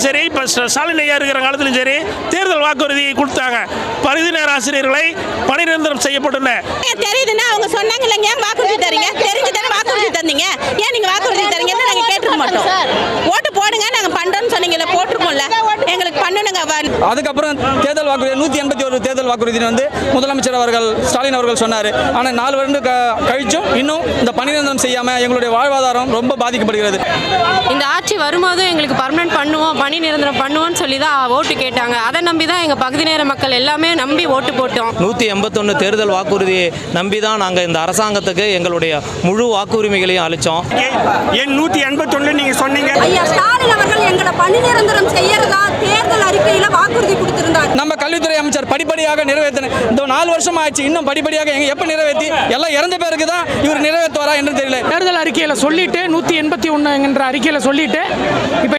காலத்திலும் சரி, இப்போ ஸ்டாலின் ஐயா இருக்கிற காலத்திலும் சரி, தேர்தல் வாக்குறுதி கொடுத்தாங்க. பகுதி நேர ஆசிரியர்களை பணி நிரந்தரம் செய்யப்பட்டுள்ள தெரியுதுன்னா அவங்க சொன்னாங்க இல்லைங்க, வாக்குறுதி தரீங்க, தெரிஞ்சு தானே வாக்குறுதி தந்தீங்க, ஏன் நீங்க வாக்குறுதி தரீங்கன்னு நாங்கள் கேட்டுக்க மாட்டோம். ஓட்டு போடுங்க, நாங்கள் பண்றோம்னு சொன்னீங்கல்ல, போட்டிருக்கோம்ல, எங்களுக்கு பண்ணுங்க. அதுக்கப்புறம் தேர்தல் வாக்குறுதி 181 தேர்தல் வாக்குறுதி வந்து முதலமைச்சர் அவர்கள் ஸ்டாலின் அவர்கள் சொன்னார். ஆனால் 4 வருடம் கழிச்சும் இன்னும் இந்த பணி நிரந்தரம் செய்யாமல் எங்களுடைய வாழ்வாதாரம் ரொம்ப பாதிக்கப்படுகிறது. இந்த ஆட்சி வரும்போது எங்களுக்கு பர்மனன்ட் பண்ணுவோம், பணி நிரந்தரம் பண்ணுவோம்னு சொல்லி தான் ஓட்டு கேட்டாங்க. அதை நம்பி தான் எங்கள் பகுதி நேர மக்கள் எல்லாமே நம்பி ஓட்டு போட்டோம். 181 தேர்தல் வாக்குறுதியை நம்பி தான் நாங்கள் இந்த அரசாங்கத்துக்கு எங்களுடைய முழு வாக்குரிமைகளையும் அளித்தோம். என் 181 நீங்கள் சொன்னீங்க. ஐயா ஸ்டாலின் அவர்கள் எங்களை பணி நிரந்தரம் செய்யறதா தேர்தல் அறிக்கையில வாக்குறுதி கொடுத்திருந்தார். நம்ம கல்வித்துறை அமைச்சர் படிப்படியாக நிறைவேற்றின இந்த 4 வருஷம் ஆச்சு, இன்னும் படிப்படியாக எப்போ நிறைவேற்றி எல்லாம் இறந்த பேருக்கு தான் இவர் நிறைவேற்றுவாரா என்று தெரியல. தேர்தல் அறிக்கையில் சொல்லிட்டு 181 என்ற அறிக்கையில் சொல்லிட்டு இப்போ